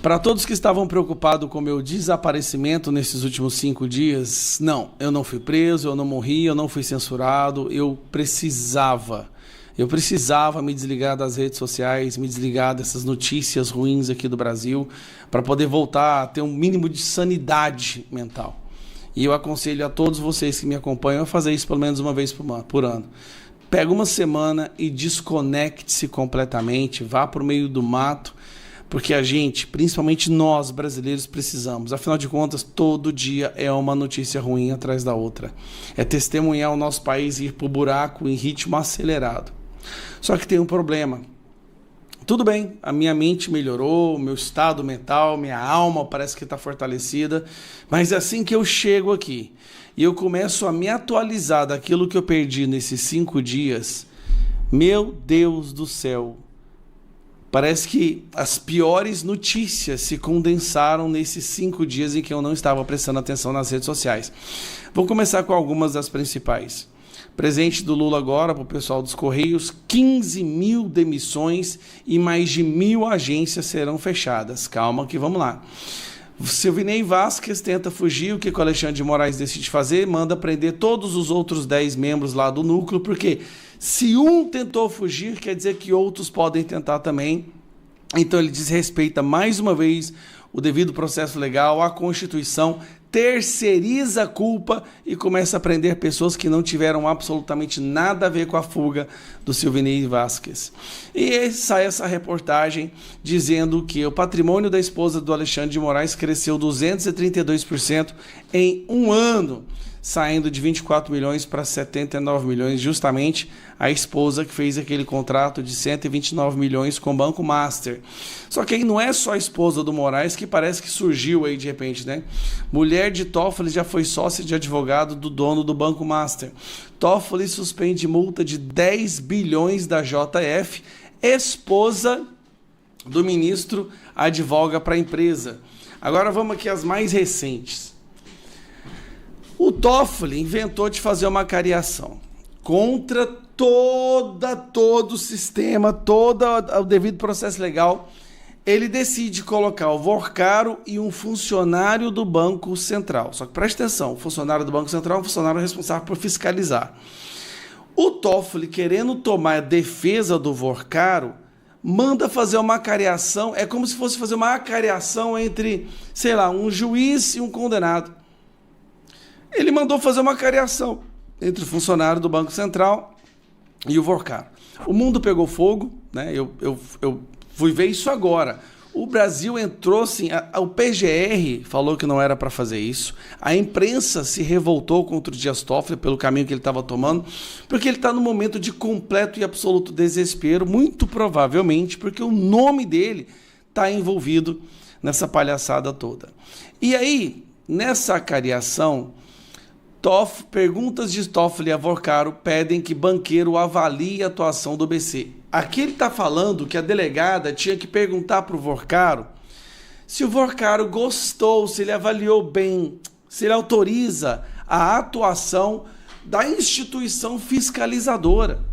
Para todos que estavam preocupados com o meu desaparecimento nesses últimos 5 dias, não, eu não fui preso, eu não morri, eu não fui censurado, eu precisava me desligar das redes sociais, me desligar dessas notícias ruins aqui do Brasil, para poder voltar a ter um mínimo de sanidade mental. E eu aconselho a todos vocês que me acompanham a fazer isso pelo menos uma vez por ano. Pega uma semana e desconecte-se completamente, vá para o meio do mato, porque a gente, principalmente nós brasileiros, precisamos. Afinal de contas, todo dia é uma notícia ruim atrás da outra. É testemunhar o nosso país ir para o buraco em ritmo acelerado. Só que tem um problema. Tudo bem, a minha mente melhorou, o meu estado mental, minha alma parece que está fortalecida, mas é assim que eu chego aqui e eu começo a me atualizar daquilo que eu perdi nesses 5 dias, meu Deus do céu, parece que as piores notícias se condensaram nesses 5 dias em que eu não estava prestando atenção nas redes sociais. Vou começar com algumas das principais. Presente do Lula agora para o pessoal dos Correios, 15 mil demissões e mais de 1.000 agências serão fechadas. Calma que vamos lá. Silvinei Vasquez tenta fugir, o que o Alexandre de Moraes decide fazer? Manda prender todos os outros 10 membros lá do núcleo, porque se um tentou fugir, quer dizer que outros podem tentar também. Então ele desrespeita mais uma vez o devido processo legal, a Constituição, terceiriza a culpa e começa a prender pessoas que não tiveram absolutamente nada a ver com a fuga do Silvinei Vasquez. E aí sai essa reportagem dizendo que o patrimônio da esposa do Alexandre de Moraes cresceu 232% em um ano, saindo de 24 milhões para 79 milhões, justamente a esposa que fez aquele contrato de 129 milhões com o Banco Master. Só que aí não é só a esposa do Moraes que parece que surgiu aí de repente, né? Mulher de Toffoli já foi sócia de advogado do dono do Banco Master. Toffoli suspende multa de 10 bilhões da JF, esposa do ministro advoga para a empresa. Agora vamos aqui às mais recentes. O Toffoli inventou de fazer uma cariação contra todo o sistema, todo o devido processo legal. Ele decide colocar o Vorcaro e um funcionário do Banco Central. Só que preste atenção, o funcionário do Banco Central é um funcionário responsável por fiscalizar. O Toffoli, querendo tomar a defesa do Vorcaro, manda fazer uma acariação, é como se fosse fazer uma acariação entre, sei lá, um juiz e um condenado. Ele mandou fazer uma cariação entre o funcionário do Banco Central e o Vorcaro. O mundo pegou fogo, né? Eu fui ver isso agora. O Brasil entrou assim, o PGR falou que não era para fazer isso, a imprensa se revoltou contra o Dias Toffoli pelo caminho que ele estava tomando, porque ele está num momento de completo e absoluto desespero, muito provavelmente porque o nome dele está envolvido nessa palhaçada toda. E aí, nessa cariação, perguntas de Toffoli a Vorcaro pedem que banqueiro avalie a atuação do BC. Aqui ele está falando que a delegada tinha que perguntar para o Vorcaro se o Vorcaro gostou, se ele avaliou bem, se ele autoriza a atuação da instituição fiscalizadora.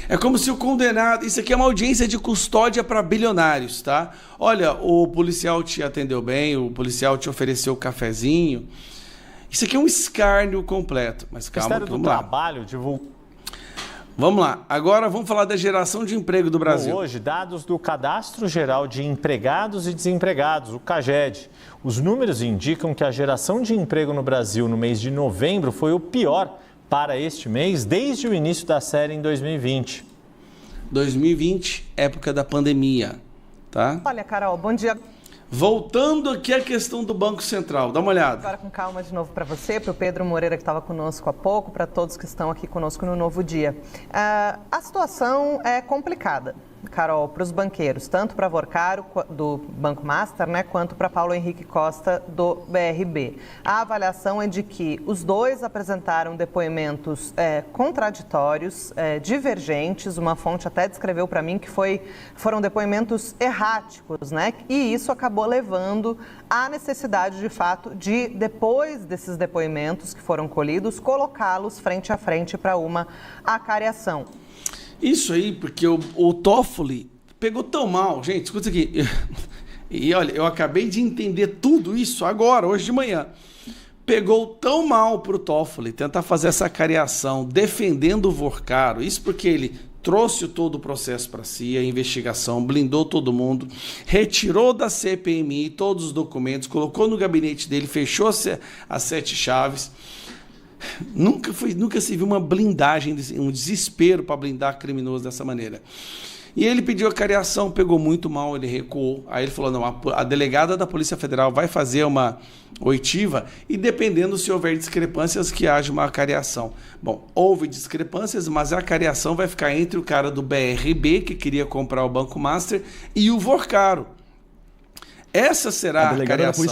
É como se o condenado... Isso aqui é uma audiência de custódia para bilionários, tá? Olha, o policial te atendeu bem, o policial te ofereceu o cafezinho. Isso aqui é um escárnio completo. Mas calma, vamos lá. Vamos lá. Agora vamos falar da geração de emprego do Brasil. Hoje, dados do Cadastro Geral de Empregados e Desempregados, o CAGED. Os números indicam que a geração de emprego no Brasil no mês de novembro foi o pior para este mês desde o início da série em 2020. 2020, época da pandemia, tá? Olha, Carol, bom dia. Voltando aqui à questão do Banco Central, dá uma olhada. Agora com calma de novo para você, para o Pedro Moreira que estava conosco há pouco, para todos que estão aqui conosco no Novo Dia. A situação é complicada, Carol, para os banqueiros, tanto para Vorcaro do Banco Master, né, quanto para Paulo Henrique Costa do BRB. A avaliação é de que os dois apresentaram depoimentos contraditórios, divergentes. Uma fonte até descreveu para mim que foram depoimentos erráticos, né? E isso acabou levando à necessidade, de fato, de, depois desses depoimentos que foram colhidos, colocá-los frente a frente para uma acariação. Isso aí, porque o Toffoli pegou tão mal. Gente, escuta aqui. E olha, eu acabei de entender tudo isso agora, hoje de manhã. Pegou tão mal pro Toffoli tentar fazer essa cariação defendendo o Vorcaro, isso porque ele trouxe todo o processo para si, a investigação, blindou todo mundo, retirou da CPMI todos os documentos, colocou no gabinete dele, fechou as 7 chaves. Nunca se viu uma blindagem, um desespero para blindar criminoso dessa maneira. E ele pediu a cariação, pegou muito mal, ele recuou. Aí ele falou, não, a delegada da Polícia Federal vai fazer uma oitiva e dependendo se houver discrepâncias que haja uma cariação. Bom, houve discrepâncias, mas a cariação vai ficar entre o cara do BRB, que queria comprar o Banco Master, e o Vorcaro. Essa será a cariação.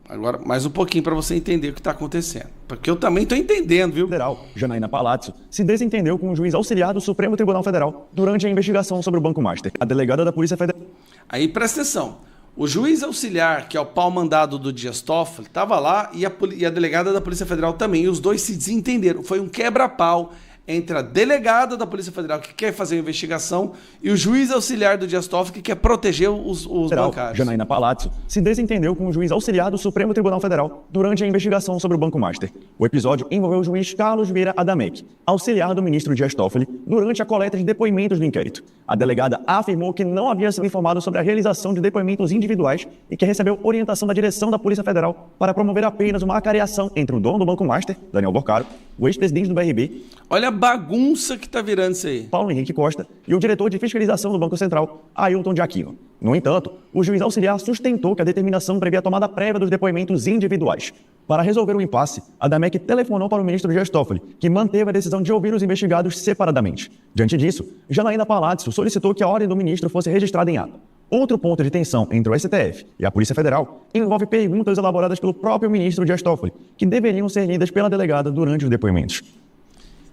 Agora, mais um pouquinho para você entender o que está acontecendo. Porque eu também estou entendendo, viu? Federal, Janaína Palazzo, se desentendeu com o juiz auxiliar do Supremo Tribunal Federal durante a investigação sobre o Banco Master. A delegada da Polícia Federal... Aí, presta atenção. O juiz auxiliar, que é o pau-mandado do Dias Toffoli, estava lá e a delegada da Polícia Federal também. E os dois se desentenderam. Foi um quebra-pau entre a delegada da Polícia Federal, que quer fazer a investigação, e o juiz auxiliar do Dias Toffoli, que quer proteger os bancários. Janaína Palazzo se desentendeu com o juiz auxiliar do Supremo Tribunal Federal durante a investigação sobre o Banco Master. O episódio envolveu o juiz Carlos Vieira Adamec, auxiliar do ministro Dias Toffoli, durante a coleta de depoimentos do inquérito. A delegada afirmou que não havia sido informado sobre a realização de depoimentos individuais e que recebeu orientação da direção da Polícia Federal para promover apenas uma acariação entre o dono do Banco Master, Daniel Vorcaro, o ex-presidente do BRB... Olha a bagunça que tá virando isso aí. Paulo Henrique Costa e o diretor de fiscalização do Banco Central, Ailton de Aquino. No entanto, o juiz auxiliar sustentou que a determinação previa a tomada prévia dos depoimentos individuais. Para resolver o impasse, a Adamec telefonou para o ministro Dias Toffoli, que manteve a decisão de ouvir os investigados separadamente. Diante disso, Janaína Palazzo solicitou que a ordem do ministro fosse registrada em ata. Outro ponto de tensão entre o STF e a Polícia Federal envolve perguntas elaboradas pelo próprio ministro Dias Toffoli, que deveriam ser lidas pela delegada durante os depoimentos.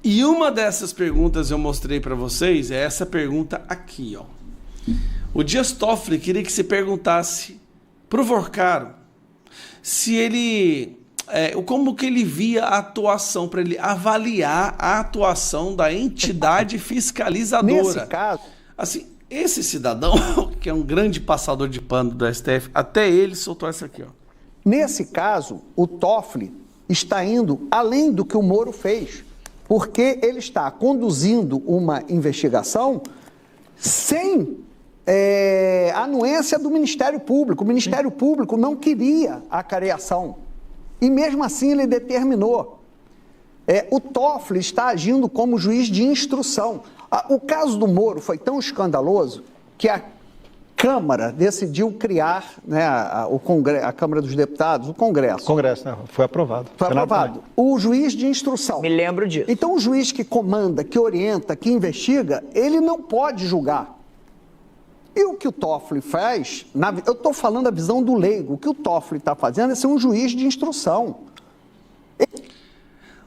E uma dessas perguntas eu mostrei para vocês é essa pergunta aqui, ó. O Dias Toffoli queria que se perguntasse pro Vorcaro se ele... como que ele via a atuação, para ele avaliar a atuação da entidade fiscalizadora. Nesse caso... Assim, esse cidadão, que é um grande passador de pano do STF, até ele soltou essa aqui, ó. Nesse caso, o Toffoli está indo além do que o Moro fez, porque ele está conduzindo uma investigação sem anuência do Ministério Público. O Ministério Público não queria a cariação e mesmo assim ele determinou. O Toffoli está agindo como juiz de instrução. O caso do Moro foi tão escandaloso que a Câmara decidiu criar, né, a Câmara dos Deputados, o Congresso. Congresso, né? Foi aprovado. Foi aprovado. O juiz de instrução. Me lembro disso. Então, o juiz que comanda, que orienta, que investiga, ele não pode julgar. E o que o Toffoli faz, eu estou falando a visão do leigo, o que o Toffoli está fazendo é ser um juiz de instrução.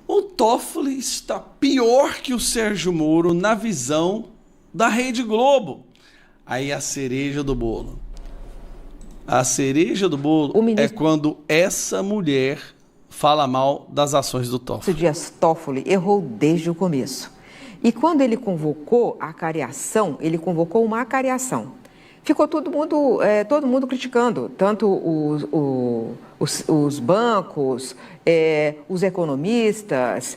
O Toffoli está pior que o Sérgio Moro na visão da Rede Globo. Aí a cereja do bolo. A cereja do bolo é quando essa mulher fala mal das ações do Toffoli. O Dias Toffoli errou desde o começo. E quando ele convocou a acariação, ele convocou uma acariação. Ficou todo mundo criticando, tanto os bancos, os economistas,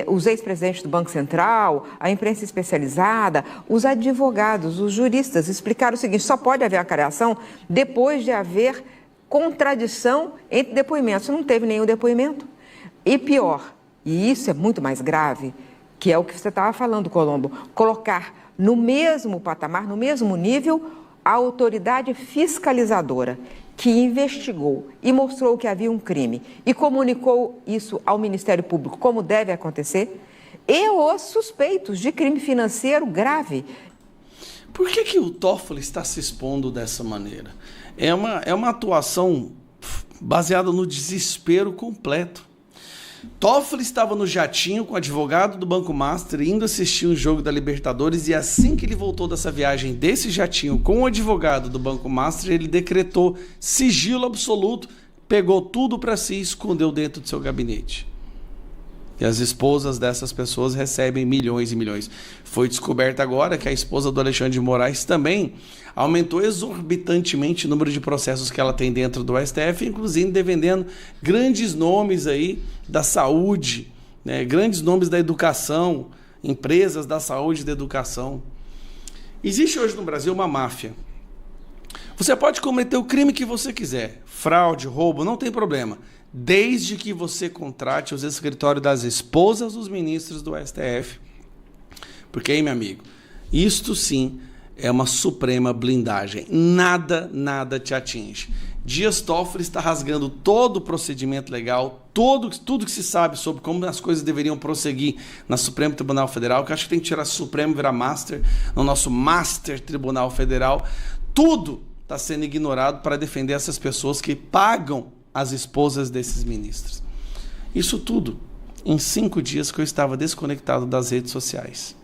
os ex-presidentes do Banco Central, a imprensa especializada, os advogados, os juristas explicaram o seguinte: só pode haver acariação depois de haver contradição entre depoimentos. Não teve nenhum depoimento. E pior, e isso é muito mais grave, que é o que você estava falando, Colombo, colocar no mesmo patamar, no mesmo nível, a autoridade fiscalizadora que investigou e mostrou que havia um crime e comunicou isso ao Ministério Público, como deve acontecer, e os suspeitos de crime financeiro grave. Por que o Toffoli está se expondo dessa maneira? É uma atuação baseada no desespero completo. Toffoli estava no jatinho com o advogado do Banco Master indo assistir um jogo da Libertadores e assim que ele voltou dessa viagem desse jatinho com o advogado do Banco Master, ele decretou sigilo absoluto, pegou tudo para si e escondeu dentro do seu gabinete. E as esposas dessas pessoas recebem milhões e milhões. Foi descoberto agora que a esposa do Alexandre de Moraes também aumentou exorbitantemente o número de processos que ela tem dentro do STF, inclusive defendendo grandes nomes aí da saúde, né? Grandes nomes da educação, empresas da saúde e da educação. Existe hoje no Brasil uma máfia. Você pode cometer o crime que você quiser, fraude, roubo, não tem problema, desde que você contrate os escritórios das esposas dos ministros do STF. Porque aí, meu amigo, isto sim é uma suprema blindagem. Nada te atinge. Dias Toffoli está rasgando todo o procedimento legal, tudo que se sabe sobre como as coisas deveriam prosseguir na Supremo Tribunal Federal, que eu acho que tem que tirar Supremo e virar Master, no nosso Master Tribunal Federal. Tudo está sendo ignorado para defender essas pessoas que pagam as esposas desses ministros. Isso tudo em 5 dias que eu estava desconectado das redes sociais.